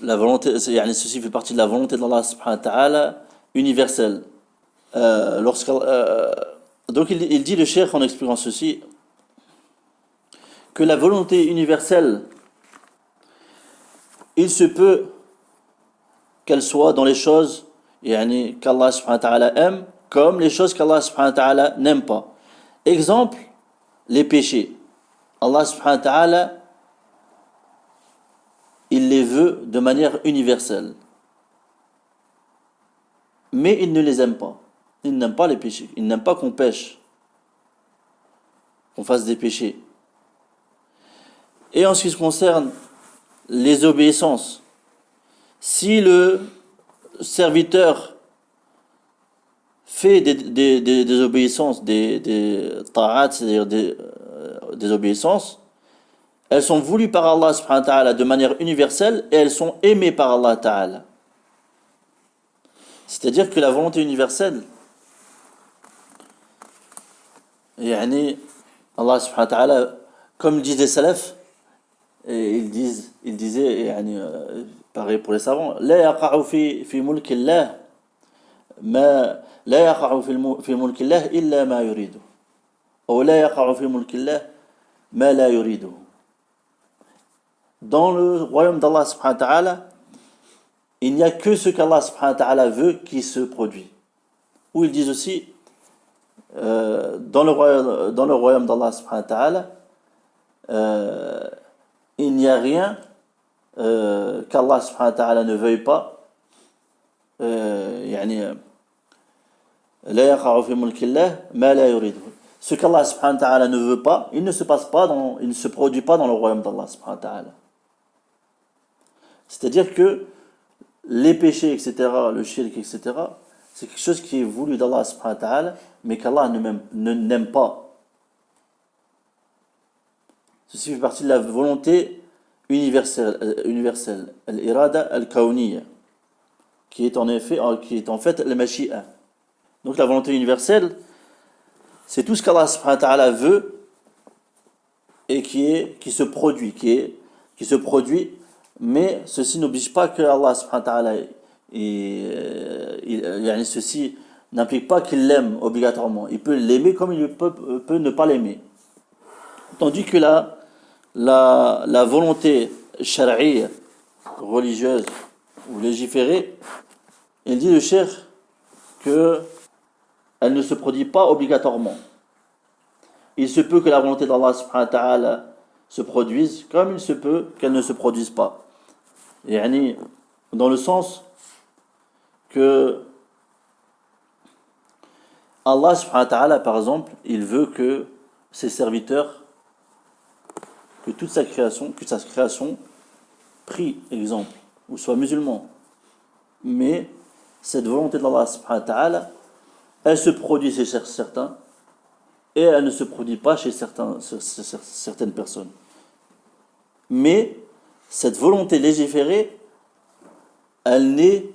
la volonté, ceci fait partie de la volonté d'Allah subhanahu wa ta'ala universelle. Donc, il dit le cheikh en expliquant ceci, que la volonté universelle, il se peut qu'elle soit dans les choses qu'Allah subhanahu wa ta'ala aime, comme les choses qu'Allah subhanahu wa ta'ala n'aime pas. Exemple, les péchés. Allah subhanahu wa ta'ala, il les veut de manière universelle. Mais il ne les aime pas. Il n'aime pas les péchés. Il n'aime pas qu'on pêche, qu'on fasse des péchés. Et en ce qui concerne les obéissances, si le serviteur fait des obéissances, des ta'at, c'est-à-dire des obéissances, elles sont voulues par Allah subhanahu wa ta'ala de manière universelle et elles sont aimées par Allah ta'ala. C'est-à-dire que la volonté universelle, yani, Allah subhanahu wa ta'ala, comme disent les salafs, et ils disaient, yani, pareil pour les savants, لا يقع في ملك الله ما لا يقع في ملك الله إلا ما يريده أو لا يقع في ملك الله ما لا يريده. Dans le royaume d'Allah subhanahu wa ta'ala, il n'y a que ce qu'Allah subhanahu wa ta'ala veut qui se produit. Ou ils disent aussi, dans le royaume d'Allah subhanahu wa ta'ala, il n'y a rien qu'Allah subhanahu wa ta'ala ne veuille pas. يعني لا يقع في ملك الله ما لا يريده. Ce qu'Allah subhanahu wa ta'ala ne veut pas, il ne se produit pas dans le royaume d'Allah subhanahu wa ta'ala. C'est-à-dire que les péchés, etc., le shirk, etc., c'est quelque chose qui est voulu d'Allah subhanahu wa ta'ala, mais qu'Allah n'aime pas. Ceci fait partie de la volonté universelle, al-irada al-kawniyya, qui est en fait le mashi'a. Donc la volonté universelle, c'est tout ce qu'Allah subhanahu wa ta'ala veut et qui se produit, mais ceci n'oblige pas que Allah subhanahu wa ta'ala, ceci n'implique pas qu'il l'aime obligatoirement. Il peut l'aimer comme il peut ne pas l'aimer. Tandis que la volonté shar'iyya, religieuse ou légiférée, il dit le cheikh que elle ne se produit pas obligatoirement. Il se peut que la volonté d'Allah subhanahu wa ta'ala se produise, comme il se peut qu'elle ne se produise pas. Yani, dans le sens que Allah subhanahu wa ta'ala, par exemple, il veut que ses serviteurs, que sa création prie, exemple, ou soit musulman. Mais cette volonté d'Allah subhanahu wa ta'ala, elle se produit chez certains et elle ne se produit pas chez certaines personnes. Mais cette volonté légiférée, elle est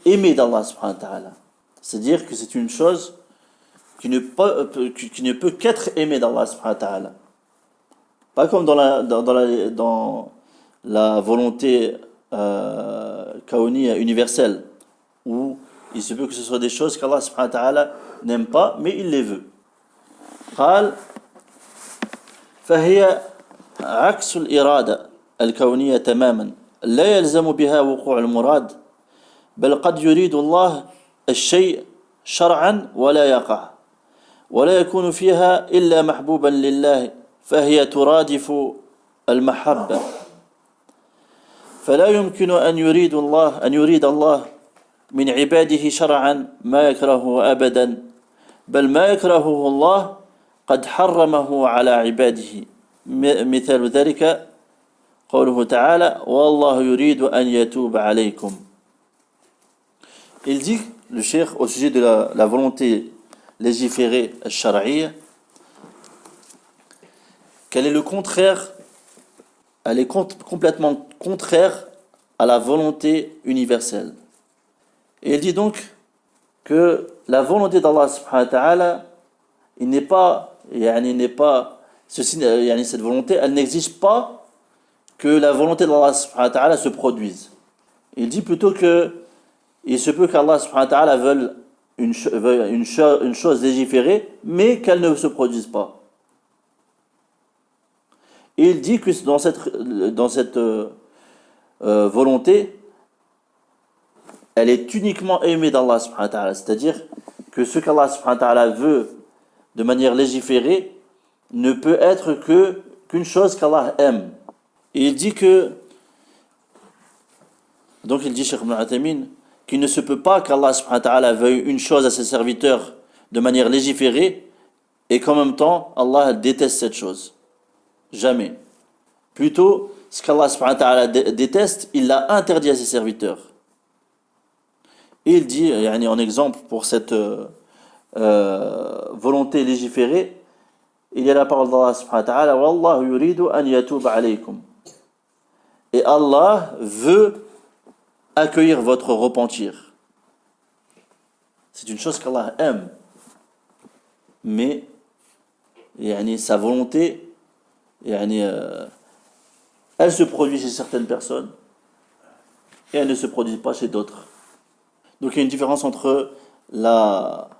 aimée d'Allah subhanahu wa ta'ala. C'est-à-dire que c'est une chose qui ne peut qu'être aimée d'Allah subhanahu wa ta'ala. Pas comme dans la volonté kawniyya universelle, où il se peut que ce soit des choses qu'Allah subhanahu wa ta'ala n'aime pas, mais il les veut. قال فهي عكس الإرادة الكونية تماما لا يلزم بها وقوع المراد بل قد يريد الله الشيء شرعا ولا يقع ولا يكون فيها إلا محبوبا لله فهي ترادف المحبة فلا يمكن أن يريد الله من عباده شرعا ما يكرهه أبدا بل ما يكرهه الله قد حرمه على عباده مثال ذلك قوله تعالى والله يريد أن يتوب عليكم. Il dit, le cheikh, au sujet de la volonté légiférée al-shar'iyya, qu'elle est le contraire, elle est complètement contraire à la volonté universelle. Et il dit donc que la volonté d'Allah subhanahu wa ta'ala, cette volonté, elle n'exige pas que la volonté d'Allah subhanahu wa ta'ala se produise. Il dit plutôt que il se peut qu'Allah subhanahu wa ta'ala veuille une chose légiférée, mais qu'elle ne se produise pas. Et il dit que dans cette volonté, elle est uniquement aimée d'Allah subhanahu wa ta'ala. C'est-à-dire que ce qu'Allah subhanahu wa ta'ala veut de manière légiférée ne peut être qu'une chose qu'Allah aime. Et il dit que, donc il dit Cheikh Ibn Uthaymin, qu'il ne se peut pas qu'Allah subhanahu wa ta'ala veuille une chose à ses serviteurs de manière légiférée et qu'en même temps Allah déteste cette chose. Jamais. Plutôt, ce qu'Allah subhanahu wa ta'ala déteste, il l'a interdit à ses serviteurs. Et il dit, en exemple pour cette volonté légiférée, il y a la parole d'Allah subhanahu wa ta'ala, Wallahu yuridu an yatuba alaykum. Et Allah veut accueillir votre repentir. C'est une chose qu'Allah aime. Mais sa volonté, elle se produit chez certaines personnes et elle ne se produit pas chez d'autres. Donc il y a une différence entre l'irada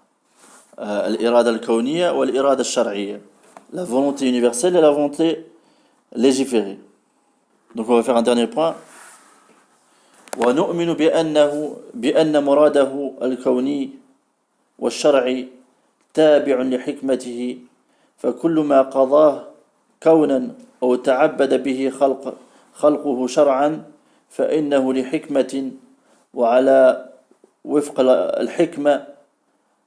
al-kawniyya ou l'irada al-shar'iyya. La volonté universelle et la volonté légiférée. Donc on va faire un dernier point. وَنُؤْمِنُ بِأَنَّ مُرَادَهُ الْكَوْنِيِّ وَالشَّرْعِيِّ تابع لحكمته فكل ما قضاه كونا أو تعبد به خلقه شرعا فإنه لحكمة وعلى وفق الحكمة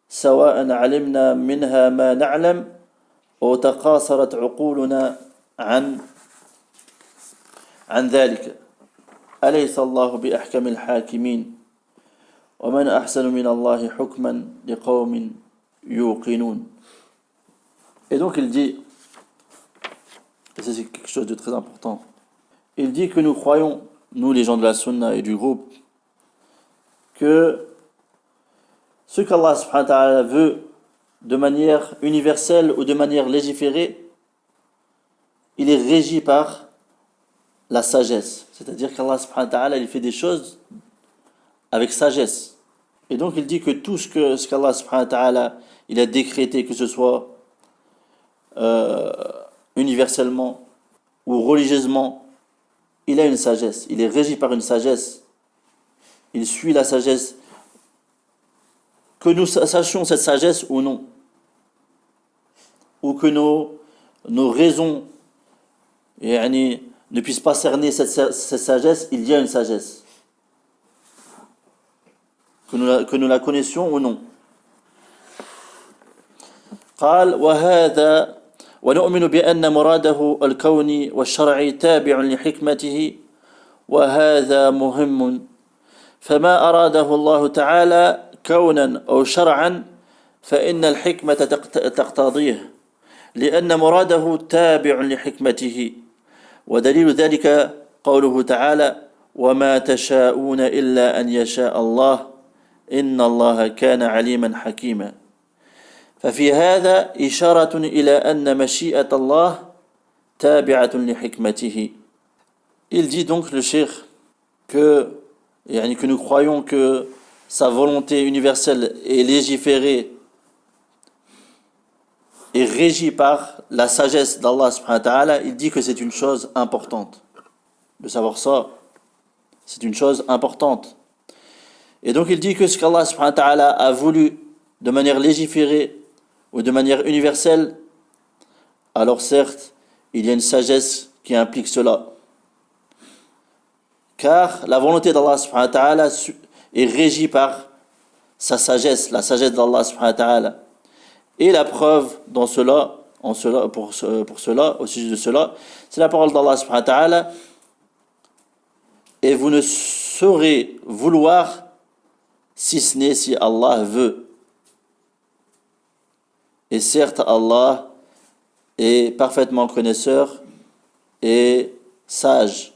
سواء علمنا منها ما نعلم أو تقاصرت عقولنا عن ذلك أليس الله بأحكم الحاكمين ومن أحسن من الله حكما لقوم يوقنون. Et donc il dit, et ça c'est quelque chose de très important, il dit que nous croyons, nous les gens de la Sunna et du groupe, que ce qu'Allah subhanahu wa ta'ala veut de manière universelle ou de manière légiférée, il est régi par la sagesse. C'est-à-dire qu'Allah subhanahu wa ta'ala il fait des choses avec sagesse. Et donc il dit que tout ce qu'Allah subhanahu wa ta'ala il a décrété, que ce soit universellement ou religieusement, il a une sagesse, il est régi par une sagesse, il suit la sagesse, que nous sachions cette sagesse ou non, ou que nos raisons ne puissent pas cerner cette sagesse, il y a une sagesse, que nous la connaissions ou non. قال وهذا ونؤمن بأن مراده الكوني والشرعي تابع لحكمته وهذا مهم فما أراده الله تعالى كونا أو شرعا فإن الحكمة تقتضيه لأن مراده تابع لحكمته ودليل ذلك قوله تعالى وما تشاءون إلا أن يشاء الله إن الله كان عليما حكيما ففي هذا إشارة إلى أن مشيئة الله تابعة لحكمته. Il dit donc le cheikh que nous croyons que sa volonté universelle est légiférée et régie par la sagesse d'Allah subhanahu wa ta'ala. Il dit que c'est une chose importante. De savoir ça, c'est une chose importante. Et donc il dit que ce qu'Allah subhanahu wa ta'ala a voulu de manière légiférée ou de manière universelle, alors certes, il y a une sagesse qui implique cela. Car la volonté d'Allah subhanahu wa ta'ala est régie par sa sagesse, la sagesse d'Allah subhanahu wa ta'ala. Et la preuve pour cela, au sujet de cela, c'est la parole d'Allah subhanahu wa ta'ala. Et vous ne saurez vouloir si ce n'est si Allah veut. Et certes, Allah est parfaitement connaisseur et sage.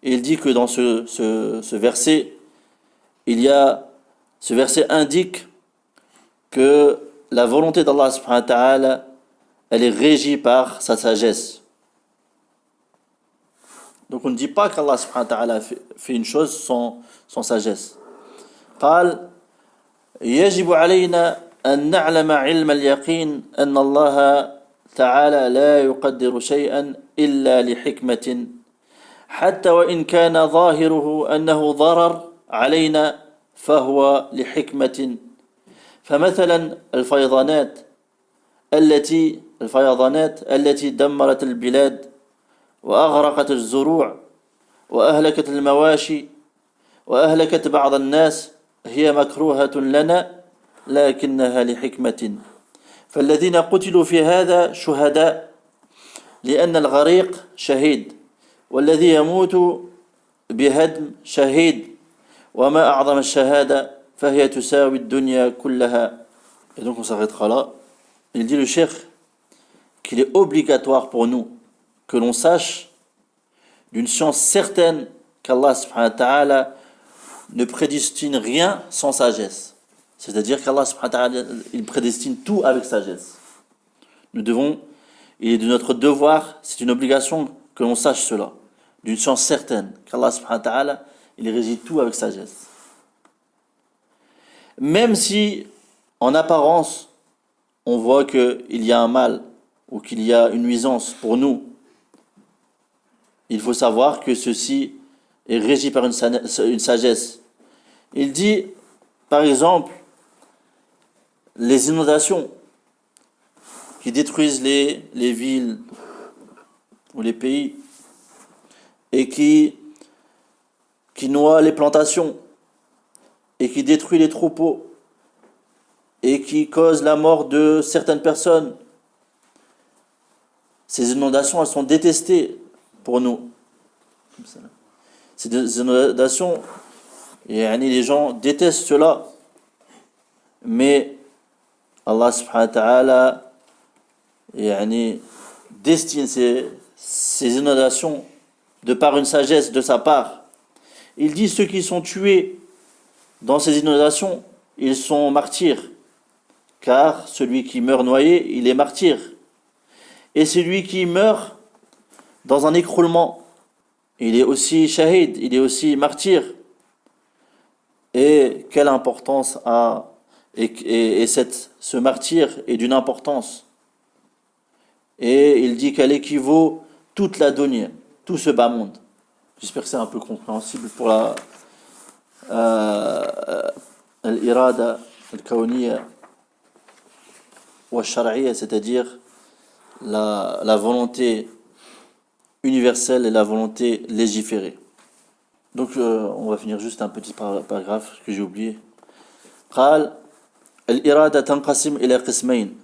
Il dit que dans ce verset, ce verset indique que la volonté d'Allah subhanahu wa ta'ala, elle est régie par sa sagesse. Donc on ne dit pas qu'Allah subhanahu wa ta'ala fait une chose sans sagesse. قال يجب علينا أن نعلم علم اليقين أن الله تعالى لا يقدر شيئا إلا لحكمة حتى وإن كان ظاهره أنه ضرر علينا فهو لحكمة فمثلا الفيضانات التي دمرت البلاد وأغرقت الزروع وأهلكت المواشي وأهلكت بعض الناس هي مكروهة لنا لكنها لحكمة فالذين قتلوا في هذا شهداء لأن الغريق شهيد والذي يموت بهدم شهيد وما أعظم الشهادة فهي تساوي الدنيا كلها. Et donc on s'arrêtera là. Il dit le cheikh qu'il est obligatoire pour nous que l'on sache d'une science certaine qu'Allah subhanahu wa ta'ala ne prédestine rien sans sagesse. C'est-à-dire qu'Allah subhanahu wa ta'ala, il prédestine tout avec sagesse. Nous devons, il est de notre devoir, c'est une obligation que l'on sache cela, d'une science certaine, qu'Allah subhanahu wa ta'ala, il régit tout avec sagesse. Même si, en apparence, on voit qu'il y a un mal ou qu'il y a une nuisance pour nous, il faut savoir que ceci est régi par une sagesse. Il dit, par exemple, les inondations qui détruisent les villes ou les pays et qui noient les plantations et qui détruisent les troupeaux et qui causent la mort de certaines personnes. Ces inondations, elles sont détestées pour nous. Ces inondations, les gens détestent cela. Mais Allah subhanahu wa ta'ala destine ces inondations de par une sagesse de sa part. Il dit ceux qui sont tués dans ces inondations, ils sont martyrs. Car celui qui meurt noyé, il est martyr. Et celui qui meurt dans un écroulement, il est aussi shahid, il est aussi martyr. Et quelle importance a ce martyr est d'une importance. Et il dit qu'elle équivaut toute la dunya, tout ce bas monde. J'espère que c'est un peu compréhensible pour l'irada al-kawniyya wa shar'iyya, c'est-à-dire la volonté universelle et la volonté légiférée. Donc on va finir juste un petit paragraphe que j'ai oublié. قال الإرادة تنقسم إلى قسمين.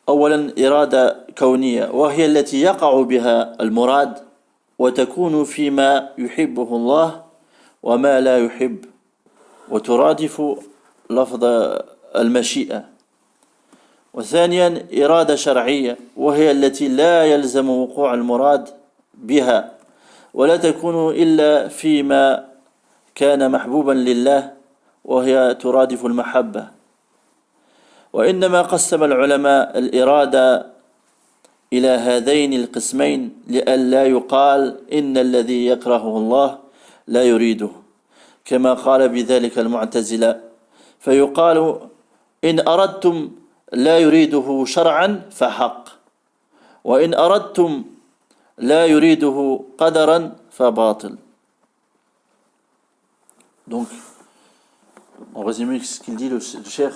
أولا إرادة كونية وهي التي يقع بها المراد وتكون فيما يحبه الله وما لا يحب وترادف لفظ المشيئة. وثانيا إرادة شرعية وهي التي لا يلزم وقوع المراد بها ولا تكون إلا فيما كان محبوبا لله وهي ترادف المحبة. وإنما قسم العلماء الإرادة إلى هذين القسمين لئلا يقال إن الذي يكرهه الله لا يريده كما قال بذلك المعتزلة فيقال إن أردتم لا يريده شرعا فحق وإن أردتم لا يريده قدرا فباطل. Donc, en résumé, ce qu'il dit le cheikh,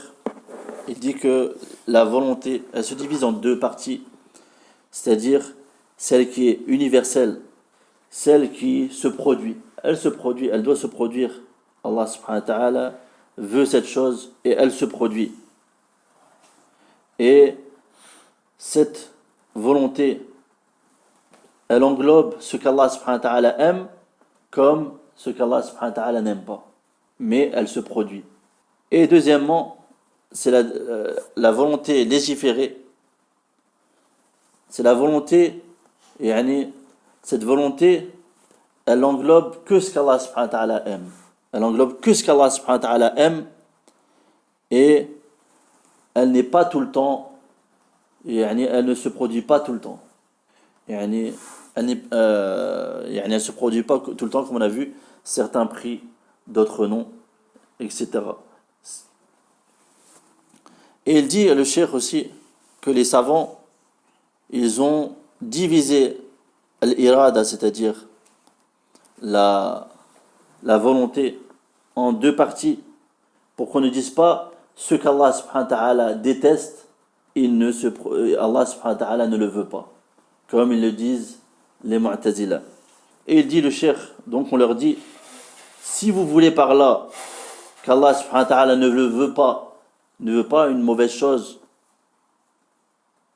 il dit que la volonté, elle se divise en deux parties, c'est-à-dire celle qui est universelle, celle qui se produit. Elle doit se produire. Allah subhanahu wa ta'ala veut cette chose et elle se produit. Et cette volonté, elle englobe ce qu'Allah subhanahu wa ta'ala aime comme ce qu'Allah subhanahu wa ta'ala n'aime pas. Mais elle se produit. Et deuxièmement, c'est la volonté légiférée. C'est la volonté, cette volonté, elle englobe que ce qu'Allah subhanahu wa ta'ala aime. Elle englobe que ce qu'Allah subhanahu wa ta'ala aime et elle n'est pas tout le temps, elle ne se produit pas tout le temps. Elle se produit pas tout le temps, comme on a vu, certains prix, d'autres non, etc. Et il dit, le cheikh aussi, que les savants, ils ont divisé l'irada, c'est-à-dire la volonté, en deux parties, pour qu'on ne dise pas ce qu'Allah subhanahu wa ta'ala déteste, Allah subhanahu wa ta'ala ne le veut pas, comme ils le disent les Mu'tazila. Et il dit, le cheikh, donc on leur dit, si vous voulez par là qu'Allah subhanahu wa ta'ala ne veut pas une mauvaise chose,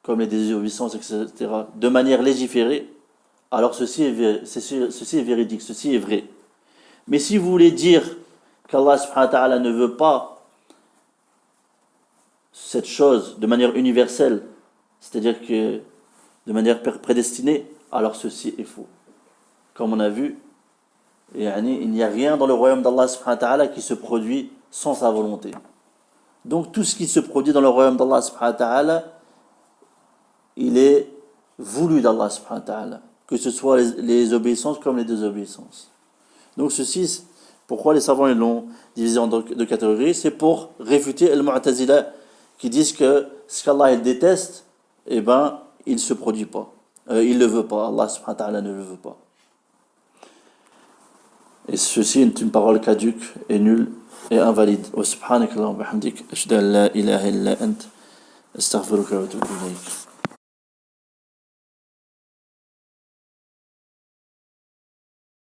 comme les désobéissances, etc., de manière légiférée, alors ceci est véridique, ceci est vrai. Mais si vous voulez dire qu'Allah subhanahu wa ta'ala ne veut pas cette chose de manière universelle, c'est-à-dire que de manière prédestinée, alors ceci est faux. Comme on a vu, il n'y a rien dans le royaume d'Allah subhanahu wa ta'ala qui se produit sans sa volonté. Donc tout ce qui se produit dans le royaume d'Allah subhanahu wa ta'ala, il est voulu d'Allah subhanahu wa ta'ala, que ce soit les obéissances comme les désobéissances. Donc ceci, pourquoi les savants l'ont divisé en deux catégories, c'est pour réfuter al-Mu'tazila qui disent que ce qu'Allah il déteste, eh ben, il ne se produit pas. Il ne le veut pas, Allah subhanahu wa ta'ala ne le veut pas. Et ceci est une parole caduque et nulle et invalide. Wa subhanakallahumma wa bihamdik, ashhadu an la ilaha illa ant, astaghfiruka wa atubu ilayk.